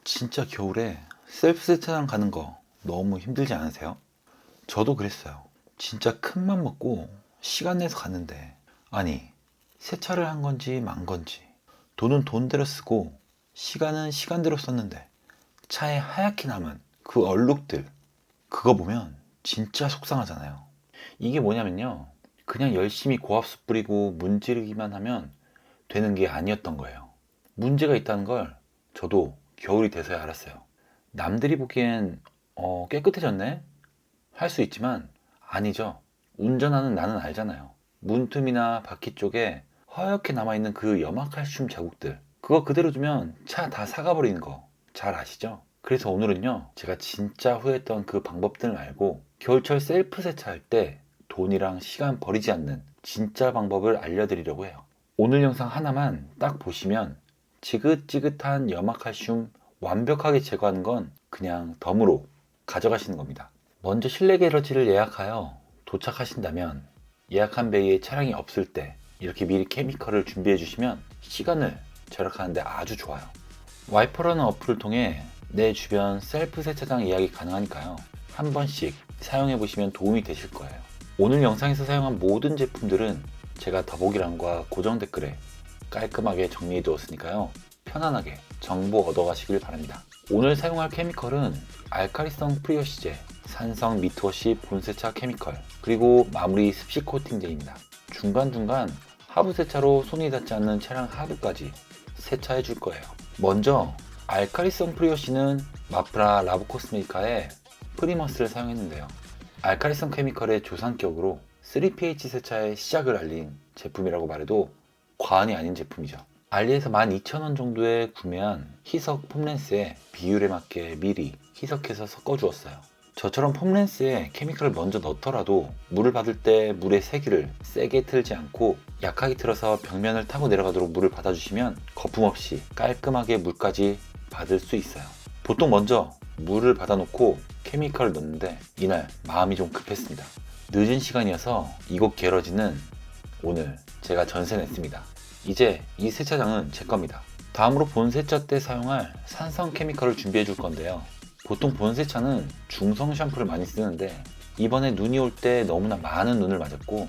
진짜 겨울에 셀프 세차장 가는 거 너무 힘들지 않으세요? 저도 그랬어요. 진짜 큰 맘 먹고 시간 내서 갔는데, 아니, 세차를 한 건지 만 건지, 돈은 돈대로 쓰고, 시간은 시간대로 썼는데, 차에 하얗게 남은 그 얼룩들, 그거 보면 진짜 속상하잖아요. 이게 뭐냐면요. 그냥 열심히 고압수 뿌리고 문지르기만 하면 되는 게 아니었던 거예요. 문제가 있다는 걸 저도 겨울이 돼서야 알았어요. 남들이 보기엔 깨끗해졌네? 할 수 있지만 아니죠. 운전하는 나는 알잖아요. 문틈이나 바퀴 쪽에 허옇게 남아있는 그 염화칼슘 자국들, 그거 그대로 두면 차 다 사가버리는 거 잘 아시죠? 그래서 오늘은요, 제가 진짜 후회했던 그 방법들 말고 겨울철 셀프 세차할 때 돈이랑 시간 버리지 않는 진짜 방법을 알려드리려고 해요. 오늘 영상 하나만 딱 보시면 지긋지긋한 염화칼슘 완벽하게 제거하는 건 그냥 덤으로 가져가시는 겁니다. 먼저 실내 게러지를 예약하여 도착하신다면 예약한 베이에 차량이 없을 때 이렇게 미리 케미컬을 준비해 주시면 시간을 절약하는데 아주 좋아요. 와이퍼라는 어플을 통해 내 주변 셀프 세차장 예약이 가능하니까요. 한 번씩 사용해 보시면 도움이 되실 거예요. 오늘 영상에서 사용한 모든 제품들은 제가 더보기란과 고정 댓글에 깔끔하게 정리해 두었으니까요. 편안하게 정보 얻어가시길 바랍니다. 오늘 사용할 케미컬은 알카리성 프리워시제, 산성 미트워시 본세차 케미컬, 그리고 마무리 습식 코팅제입니다. 중간중간 하부 세차로 손이 닿지 않는 차량 하부까지 세차해 줄 거예요. 먼저 알카리성 프리워시는 마프라 라브코스메이카의 프리머스를 사용했는데요. 알카리성 케미컬의 조상격으로 3pH 세차의 시작을 알린 제품이라고 말해도 과언이 아닌 제품이죠. 알리에서 12,000원 정도에 구매한 희석 폼렌스에 비율에 맞게 미리 희석해서 섞어주었어요. 저처럼 폼렌스에 케미컬을 먼저 넣더라도 물을 받을 때 물의 세기를 세게 틀지 않고 약하게 틀어서 벽면을 타고 내려가도록 물을 받아주시면 거품 없이 깔끔하게 물까지 받을 수 있어요. 보통 먼저 물을 받아놓고 케미컬을 넣는데 이날 마음이 좀 급했습니다. 늦은 시간이어서 이곳 게러지는 오늘 제가 전세 냈습니다. 이제 이 세차장은 제 겁니다. 다음으로 본세차 때 사용할 산성 케미컬을 준비해 줄 건데요. 보통 본세차는 중성 샴푸를 많이 쓰는데 이번에 눈이 올 때 너무나 많은 눈을 맞았고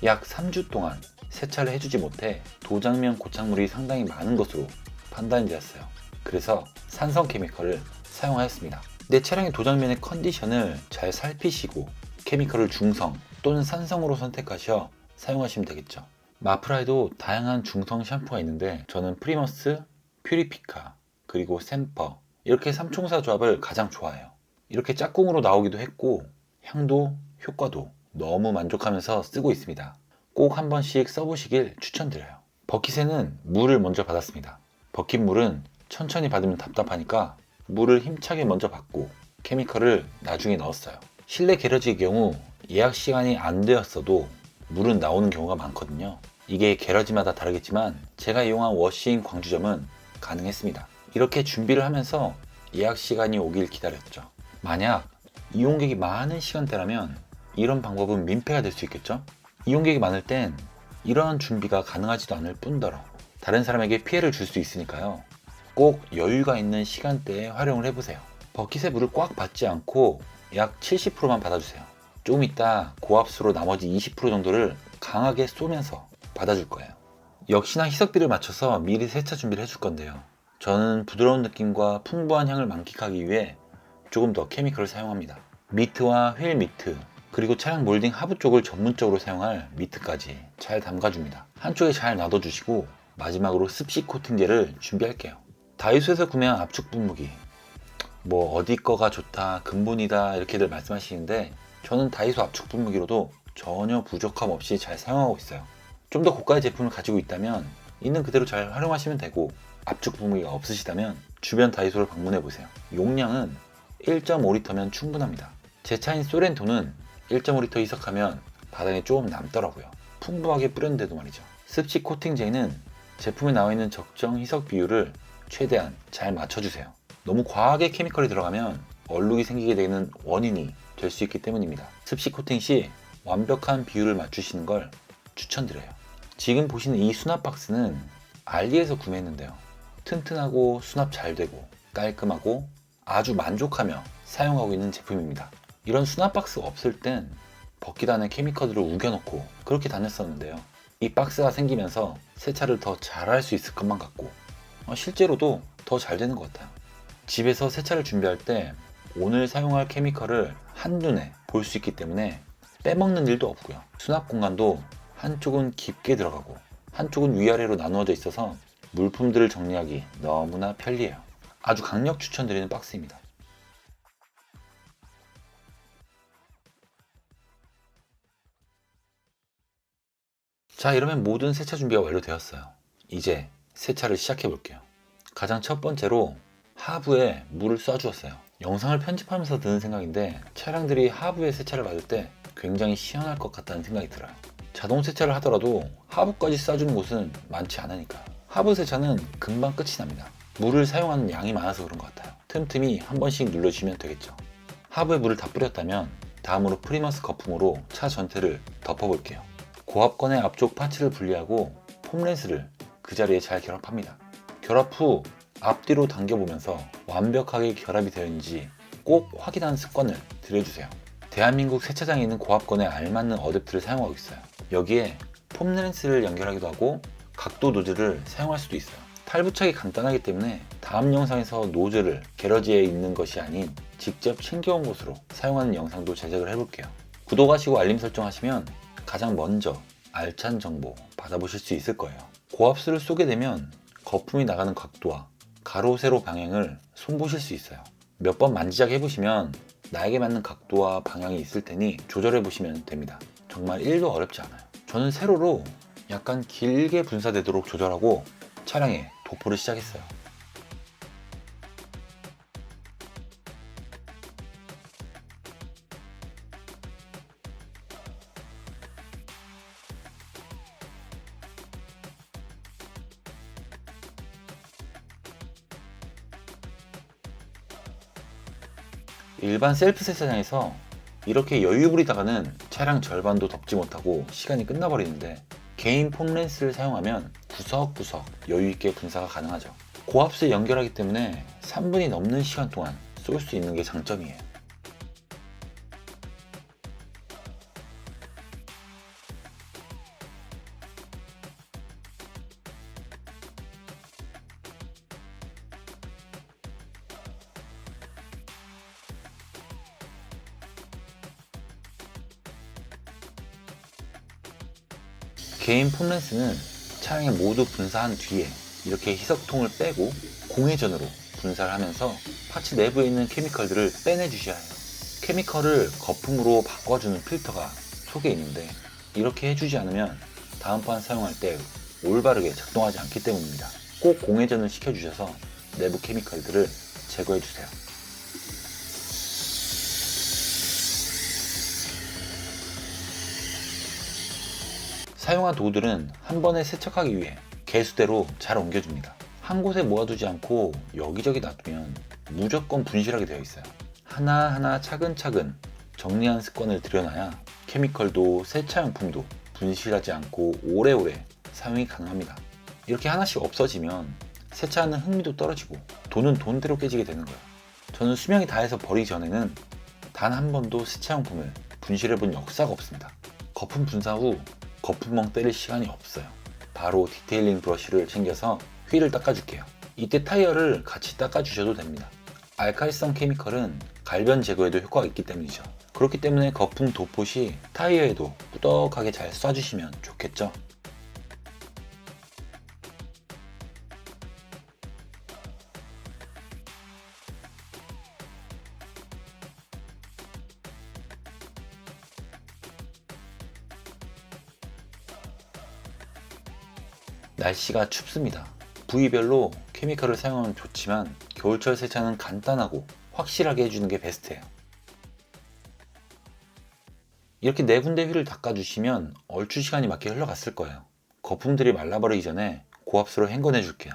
약 3주 동안 세차를 해주지 못해 도장면 고착물이 상당히 많은 것으로 판단이 되었어요. 그래서 산성 케미컬을 사용하였습니다. 내 차량의 도장면의 컨디션을 잘 살피시고 케미컬을 중성 또는 산성으로 선택하셔 사용하시면 되겠죠. 마프라에도 다양한 중성 샴푸가 있는데 저는 프리머스, 퓨리피카, 그리고 샘퍼 이렇게 삼총사 조합을 가장 좋아해요. 이렇게 짝꿍으로 나오기도 했고 향도 효과도 너무 만족하면서 쓰고 있습니다. 꼭 한 번씩 써보시길 추천드려요. 버킷에는 물을 먼저 받았습니다. 버킷 물은 천천히 받으면 답답하니까 물을 힘차게 먼저 받고 케미컬을 나중에 넣었어요. 실내 게러지의 경우 예약 시간이 안 되었어도 물은 나오는 경우가 많거든요. 이게 게러지마다 다르겠지만 제가 이용한 워싱 광주점은 가능했습니다. 이렇게 준비를 하면서 예약 시간이 오길 기다렸죠. 만약 이용객이 많은 시간대라면 이런 방법은 민폐가 될 수 있겠죠? 이용객이 많을 땐 이러한 준비가 가능하지도 않을 뿐더러 다른 사람에게 피해를 줄 수 있으니까요. 꼭 여유가 있는 시간대에 활용을 해보세요. 버킷에 물을 꽉 받지 않고 약 70%만 받아주세요. 조금 이따 고압수로 나머지 20% 정도를 강하게 쏘면서 받아줄 거예요. 역시나 희석비를 맞춰서 미리 세차 준비를 해줄 건데요. 저는 부드러운 느낌과 풍부한 향을 만끽하기 위해 조금 더 케미컬을 사용합니다. 미트와 휠 미트, 그리고 차량 몰딩 하부 쪽을 전문적으로 사용할 미트까지 잘 담가줍니다. 한쪽에 잘 놔둬주시고 마지막으로 습식 코팅제를 준비할게요. 다이소에서 구매한 압축 분무기, 뭐 어디 거가 좋다, 근본이다 이렇게들 말씀하시는데 저는 다이소 압축 분무기로도 전혀 부족함 없이 잘 사용하고 있어요. 좀 더 고가의 제품을 가지고 있다면 있는 그대로 잘 활용하시면 되고 압축 분무기가 없으시다면 주변 다이소를 방문해 보세요. 용량은 1.5리터면 충분합니다. 제 차인 소렌토는 1.5리터 희석하면 바닥에 조금 남더라고요. 풍부하게 뿌렸는데도 말이죠. 습식 코팅제는 제품에 나와 있는 적정 희석 비율을 최대한 잘 맞춰주세요. 너무 과하게 케미컬이 들어가면 얼룩이 생기게 되는 원인이 될 수 있기 때문입니다. 습식 코팅 시 완벽한 비율을 맞추시는 걸 추천드려요. 지금 보시는 이 수납 박스는 알리에서 구매했는데요. 튼튼하고 수납 잘 되고 깔끔하고 아주 만족하며 사용하고 있는 제품입니다. 이런 수납 박스가 없을 땐 버킷 안에 케미컬들을 우겨놓고 그렇게 다녔었는데요. 이 박스가 생기면서 세차를 더 잘할 수 있을 것만 같고 실제로도 더 잘 되는 것 같아요. 집에서 세차를 준비할 때 오늘 사용할 케미컬을 한눈에 볼 수 있기 때문에 빼먹는 일도 없고요. 수납 공간도 한쪽은 깊게 들어가고 한쪽은 위아래로 나누어져 있어서 물품들을 정리하기 너무나 편리해요. 아주 강력 추천드리는 박스입니다. 자, 이러면 모든 세차 준비가 완료되었어요. 이제 세차를 시작해 볼게요. 가장 첫 번째로 하부에 물을 쏴주었어요. 영상을 편집하면서 드는 생각인데 차량들이 하부에 세차를 받을 때 굉장히 시원할 것 같다는 생각이 들어요. 자동 세차를 하더라도 하부까지 쏴주는 곳은 많지 않으니까 하부 세차는 금방 끝이 납니다. 물을 사용하는 양이 많아서 그런 것 같아요. 틈틈이 한 번씩 눌러주시면 되겠죠. 하부에 물을 다 뿌렸다면 다음으로 프리머스 거품으로 차 전체를 덮어볼게요. 고압건의 앞쪽 파츠를 분리하고 폼렌스를 그 자리에 잘 결합합니다. 결합 후 앞뒤로 당겨보면서 완벽하게 결합이 되어 있는지 꼭 확인하는 습관을 들여주세요. 대한민국 세차장에 있는 고압건에 알맞는 어댑터를 사용하고 있어요. 여기에 폼렌스를 연결하기도 하고 각도 노즐을 사용할 수도 있어요. 탈부착이 간단하기 때문에 다음 영상에서 노즐을 게러지에 있는 것이 아닌 직접 챙겨온 곳으로 사용하는 영상도 제작을 해볼게요. 구독하시고 알림 설정하시면 가장 먼저 알찬 정보 받아보실 수 있을 거예요. 고압수를 쏘게 되면 거품이 나가는 각도와 가로 세로 방향을 손보실 수 있어요. 몇 번 만지작 해보시면 나에게 맞는 각도와 방향이 있을 테니 조절해 보시면 됩니다. 정말 1도 어렵지 않아요. 저는 세로로 약간 길게 분사되도록 조절하고 차량에 도포를 시작했어요. 일반 셀프 세차장에서 이렇게 여유 부리다가는 차량 절반도 덮지 못하고 시간이 끝나버리는데 개인 폼렌스를 사용하면 구석구석 여유있게 분사가 가능하죠. 고압수에 연결하기 때문에 3분이 넘는 시간 동안 쏠 수 있는 게 장점이에요. 개인 폼렌스는 차량에 모두 분사한 뒤에 이렇게 희석통을 빼고 공회전으로 분사를 하면서 파츠 내부에 있는 케미컬들을 빼내 주셔야 해요. 케미컬을 거품으로 바꿔주는 필터가 속에 있는데 이렇게 해주지 않으면 다음판 사용할 때 올바르게 작동하지 않기 때문입니다. 꼭 공회전을 시켜주셔서 내부 케미컬들을 제거해 주세요. 사용한 도구들은 한 번에 세척하기 위해 개수대로 잘 옮겨줍니다. 한 곳에 모아두지 않고 여기저기 놔두면 무조건 분실하게 되어 있어요. 하나하나 차근차근 정리하는 습관을 들여놔야 케미컬도 세차용품도 분실하지 않고 오래오래 사용이 가능합니다. 이렇게 하나씩 없어지면 세차하는 흥미도 떨어지고 돈은 돈대로 깨지게 되는 거예요. 저는 수명이 다해서 버리기 전에는 단 한 번도 세차용품을 분실해본 역사가 없습니다. 거품 분사 후 거품멍 때릴 시간이 없어요. 바로 디테일링 브러쉬를 챙겨서 휠을 닦아줄게요. 이때 타이어를 같이 닦아주셔도 됩니다. 알칼리성 케미컬은 갈변 제거에도 효과가 있기 때문이죠. 그렇기 때문에 거품 도포 시 타이어에도 꾸덕하게 잘 쏴주시면 좋겠죠. 날씨가 춥습니다. 부위별로 케미컬을 사용하면 좋지만 겨울철 세차는 간단하고 확실하게 해주는 게 베스트예요. 이렇게 네 군데 휠을 닦아주시면 얼추 시간이 맞게 흘러갔을 거예요. 거품들이 말라버리기 전에 고압수로 헹궈내 줄게요.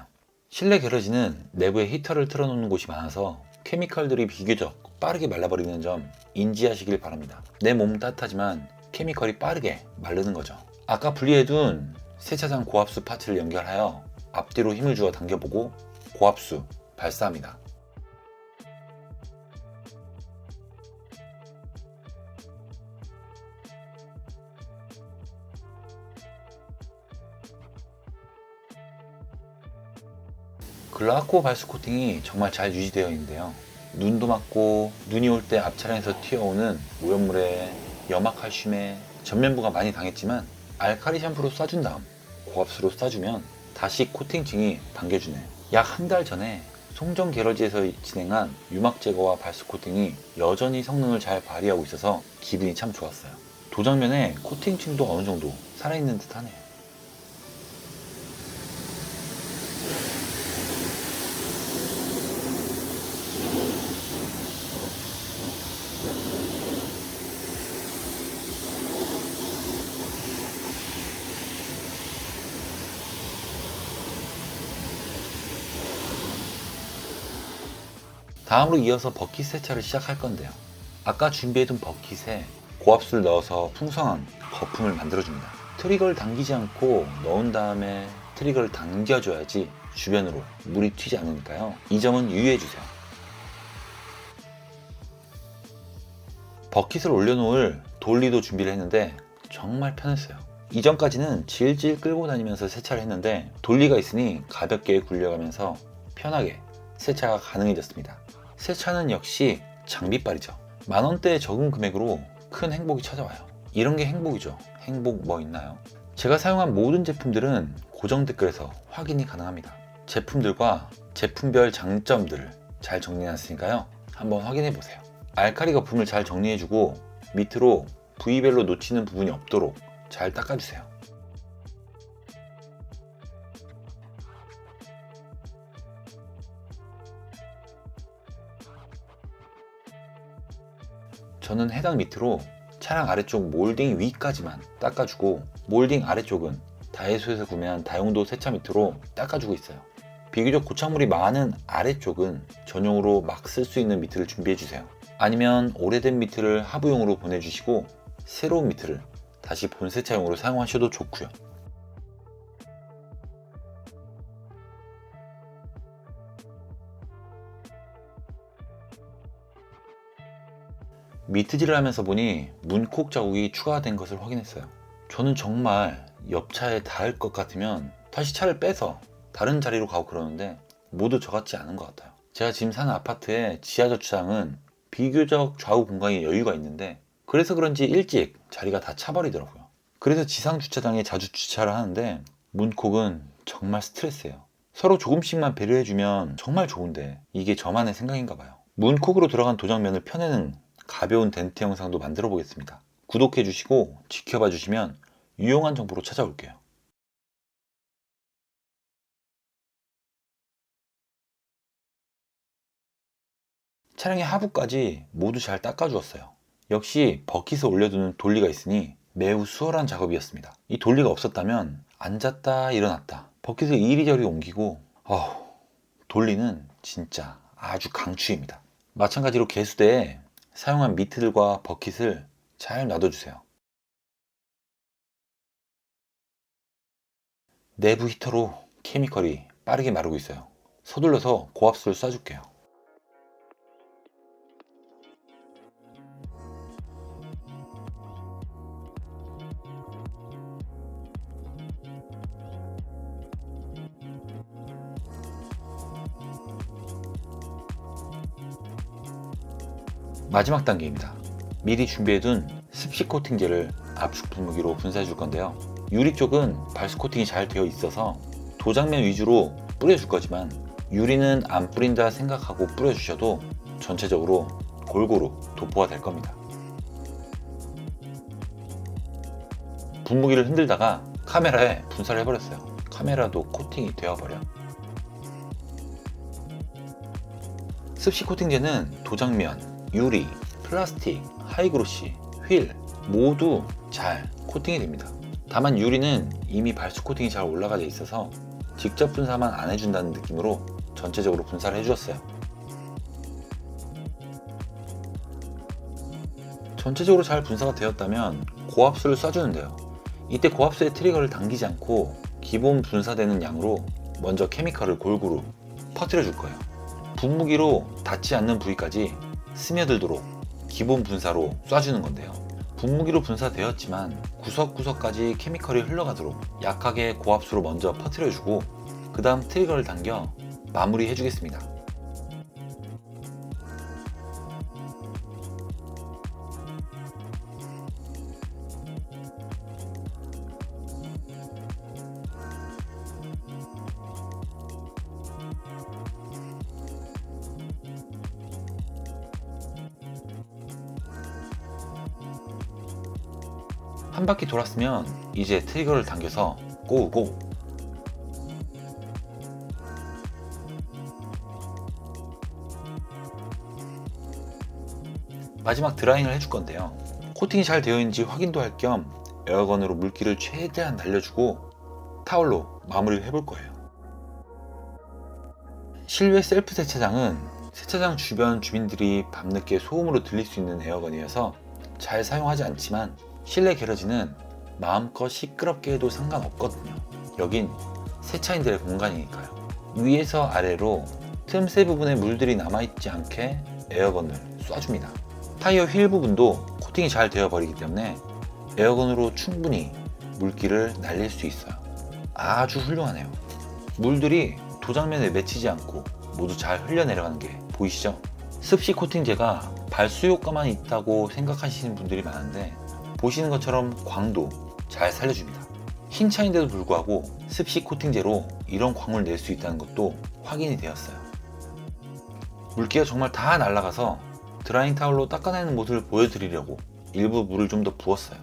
실내 게러지는 내부에 히터를 틀어놓는 곳이 많아서 케미컬들이 비교적 빠르게 말라버리는 점 인지하시길 바랍니다. 내 몸은 따뜻하지만 케미컬이 빠르게 마르는 거죠. 아까 분리해둔 세차장 고압수 파츠를 연결하여 앞뒤로 힘을 주어 당겨보고 고압수 발사합니다. 글라코 발수 코팅이 정말 잘 유지되어 있는데요. 눈도 맞고 눈이 올 때 앞차량에서 튀어오는 오염물에 염화칼슘에 전면부가 많이 당했지만 알칼리 샴푸로 쏴준 다음 고압수로 쏴주면 다시 코팅층이 당겨주네요. 약 한 달 전에 송정 게러지에서 진행한 유막 제거와 발수 코팅이 여전히 성능을 잘 발휘하고 있어서 기분이 참 좋았어요. 도장면에 코팅층도 어느 정도 살아있는 듯 하네요. 다음으로 이어서 버킷 세차를 시작할 건데요. 아까 준비해둔 버킷에 고압수를 넣어서 풍성한 거품을 만들어줍니다. 트리거를 당기지 않고 넣은 다음에 트리거를 당겨줘야지 주변으로 물이 튀지 않으니까요. 이 점은 유의해주세요. 버킷을 올려놓을 돌리도 준비를 했는데 정말 편했어요. 이전까지는 질질 끌고 다니면서 세차를 했는데 돌리가 있으니 가볍게 굴려가면서 편하게 세차가 가능해졌습니다. 세차는 역시 장비빨이죠. 만원대의 적은 금액으로 큰 행복이 찾아와요. 이런 게 행복이죠. 행복 뭐 있나요? 제가 사용한 모든 제품들은 고정 댓글에서 확인이 가능합니다. 제품들과 제품별 장점들을 잘 정리해놨으니까요. 한번 확인해보세요. 알칼리 거품을 잘 정리해주고 밑으로 부위별로 놓치는 부분이 없도록 잘 닦아주세요. 저는 해당 밑으로 차량 아래쪽 몰딩 위까지만 닦아주고 몰딩 아래쪽은 다이소에서 구매한 다용도 세차 밑으로 닦아주고 있어요. 비교적 고착물이 많은 아래쪽은 전용으로 막 쓸 수 있는 미트를 준비해주세요. 아니면 오래된 미트를 하부용으로 보내주시고 새로운 미트를 다시 본세차용으로 사용하셔도 좋고요. 미트질을 하면서 보니 문콕 자국이 추가된 것을 확인했어요. 저는 정말 옆차에 닿을 것 같으면 다시 차를 빼서 다른 자리로 가고 그러는데 모두 저같지 않은 것 같아요. 제가 지금 사는 아파트의 지하 주차장은 비교적 좌우 공간이 여유가 있는데 그래서 그런지 일찍 자리가 다 차버리더라고요. 그래서 지상 주차장에 자주 주차를 하는데 문콕은 정말 스트레스예요. 서로 조금씩만 배려해주면 정말 좋은데 이게 저만의 생각인가 봐요. 문콕으로 들어간 도장면을 펴내는 가벼운 덴트 영상도 만들어 보겠습니다. 구독해 주시고 지켜봐 주시면 유용한 정보로 찾아올게요. 차량의 하부까지 모두 잘 닦아 주었어요. 역시 버킷을 올려두는 돌리가 있으니 매우 수월한 작업이었습니다. 이 돌리가 없었다면 앉았다 일어났다 버킷을 이리저리 옮기고 돌리는 진짜 아주 강추입니다. 마찬가지로 개수대에 사용한 미트들과 버킷을 잘 놔둬주세요. 내부 히터로 케미컬이 빠르게 마르고 있어요. 서둘러서 고압수를 쏴줄게요. 마지막 단계입니다. 미리 준비해둔 습식 코팅제를 압축 분무기로 분사해 줄 건데요. 유리 쪽은 발수 코팅이 잘 되어 있어서 도장면 위주로 뿌려줄 거지만 유리는 안 뿌린다 생각하고 뿌려주셔도 전체적으로 골고루 도포가 될 겁니다. 분무기를 흔들다가 카메라에 분사를 해버렸어요. 카메라도 코팅이 되어버려. 습식 코팅제는 도장면, 유리, 플라스틱, 하이그로시, 휠 모두 잘 코팅이 됩니다. 다만 유리는 이미 발수 코팅이 잘 올라가져 있어서 직접 분사만 안 해준다는 느낌으로 전체적으로 분사를 해주었어요. 전체적으로 잘 분사가 되었다면 고압수를 쏴주는데요. 이때 고압수의 트리거를 당기지 않고 기본 분사되는 양으로 먼저 케미컬을 골고루 퍼뜨려 줄 거예요. 분무기로 닿지 않는 부위까지 스며들도록 기본 분사로 쏴주는 건데요. 분무기로 분사되었지만 구석구석까지 케미컬이 흘러가도록 약하게 고압수로 먼저 퍼뜨려주고 그 다음 트리거를 당겨 마무리 해주겠습니다. 한 바퀴 돌았으면 이제 트리거를 당겨서 꼬우고, 마지막 드라잉을 해줄 건데요. 코팅이 잘 되어 있는지 확인도 할 겸 에어건으로 물기를 최대한 날려주고 타올로 마무리를 해볼 거예요. 실외 셀프 세차장은 세차장 주변 주민들이 밤늦게 소음으로 들릴 수 있는 에어건이어서 잘 사용하지 않지만 실내 게러지는 마음껏 시끄럽게 해도 상관없거든요. 여긴 세차인들의 공간이니까요. 위에서 아래로 틈새 부분에 물들이 남아있지 않게 에어건을 쏴줍니다. 타이어 휠 부분도 코팅이 잘 되어 버리기 때문에 에어건으로 충분히 물기를 날릴 수 있어요. 아주 훌륭하네요. 물들이 도장면에 맺히지 않고 모두 잘 흘러내려가는 게 보이시죠? 습식 코팅제가 발수 효과만 있다고 생각하시는 분들이 많은데 보시는 것처럼 광도 잘 살려줍니다. 흰 차인데도 불구하고 습식 코팅제로 이런 광을 낼 수 있다는 것도 확인이 되었어요. 물기가 정말 다 날아가서 드라잉 타올로 닦아내는 모습을 보여드리려고 일부 물을 좀 더 부었어요.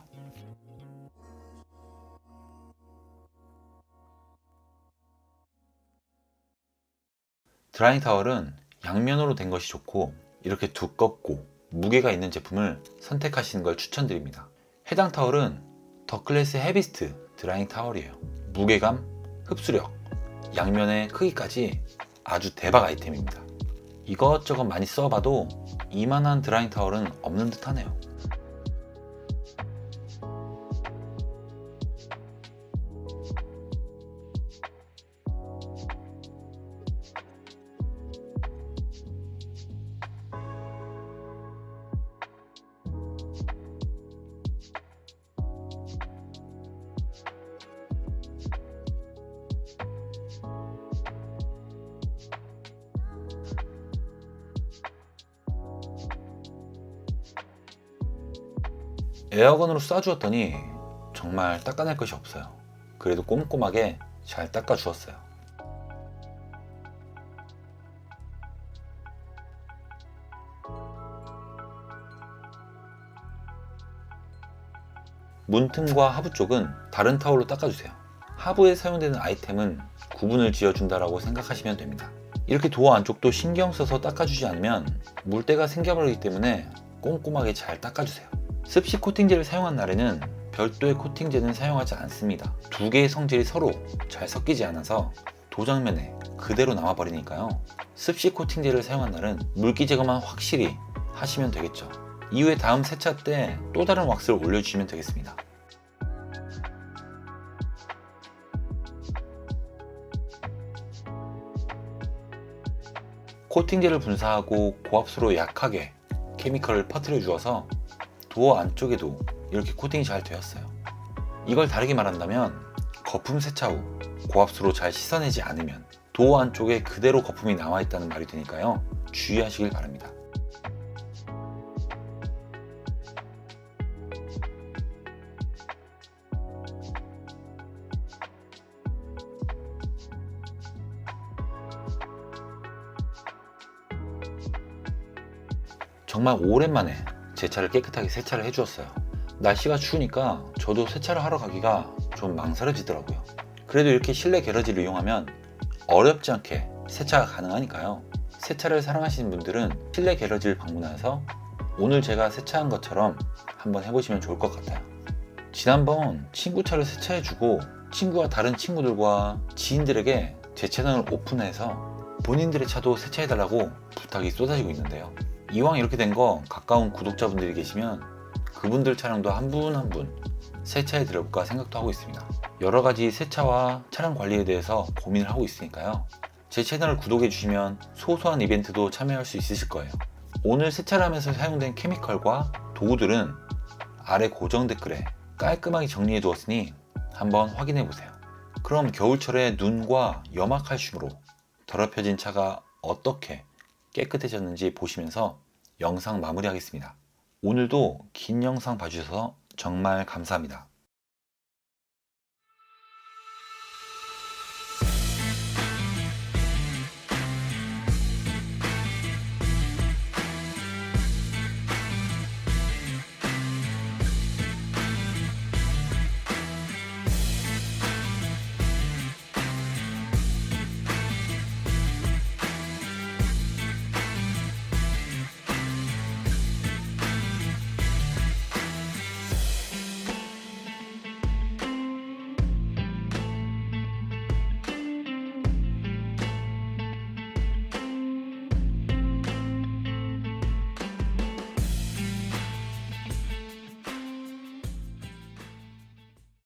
드라잉 타월은 양면으로 된 것이 좋고 이렇게 두껍고 무게가 있는 제품을 선택하시는 걸 추천드립니다. 해당 타월은 더클래스 헤비스트 드라잉 타월이에요. 무게감, 흡수력, 양면의 크기까지 아주 대박 아이템입니다. 이것저것 많이 써봐도 이만한 드라잉 타월은 없는 듯 하네요. 에어건으로 쏴주었더니 정말 닦아낼 것이 없어요. 그래도 꼼꼼하게 잘 닦아주었어요. 문틈과 하부 쪽은 다른 타올로 닦아주세요. 하부에 사용되는 아이템은 구분을 지어준다고 생각하시면 됩니다. 이렇게 도어 안쪽도 신경 써서 닦아주지 않으면 물때가 생겨버리기 때문에 꼼꼼하게 잘 닦아주세요. 습식 코팅제를 사용한 날에는 별도의 코팅제는 사용하지 않습니다. 두 개의 성질이 서로 잘 섞이지 않아서 도장면에 그대로 남아버리니까요. 습식 코팅제를 사용한 날은 물기 제거만 확실히 하시면 되겠죠. 이후에 다음 세차 때 또 다른 왁스를 올려주시면 되겠습니다. 코팅제를 분사하고 고압수로 약하게 케미컬을 퍼뜨려 주어서 도어 안쪽에도 이렇게 코팅이 잘 되었어요. 이걸 다르게 말한다면 거품 세차 후 고압수로 잘 씻어내지 않으면 도어 안쪽에 그대로 거품이 남아있다는 말이 되니까요. 주의하시길 바랍니다. 정말 오랜만에 제 차를 깨끗하게 세차를 해주었어요. 날씨가 추우니까 저도 세차를 하러 가기가 좀 망설여지더라고요. 그래도 이렇게 실내 게러지를 이용하면 어렵지 않게 세차가 가능하니까요. 세차를 사랑하시는 분들은 실내 게러지를 방문해서 오늘 제가 세차한 것처럼 한번 해보시면 좋을 것 같아요. 지난번 친구 차를 세차해주고 친구와 다른 친구들과 지인들에게 제 채널을 오픈해서 본인들의 차도 세차해달라고 부탁이 쏟아지고 있는데요. 이왕 이렇게 된 거 가까운 구독자분들이 계시면 그분들 차량도 한 분 한 분 세차해 드려볼까 생각도 하고 있습니다. 여러 가지 세차와 차량 관리에 대해서 고민을 하고 있으니까요. 제 채널을 구독해 주시면 소소한 이벤트도 참여할 수 있으실 거예요. 오늘 세차를 하면서 사용된 케미컬과 도구들은 아래 고정 댓글에 깔끔하게 정리해 두었으니 한번 확인해 보세요. 그럼 겨울철에 눈과 염화칼슘으로 더럽혀진 차가 어떻게 깨끗해졌는지 보시면서 영상 마무리하겠습니다. 오늘도 긴 영상 봐주셔서 정말 감사합니다.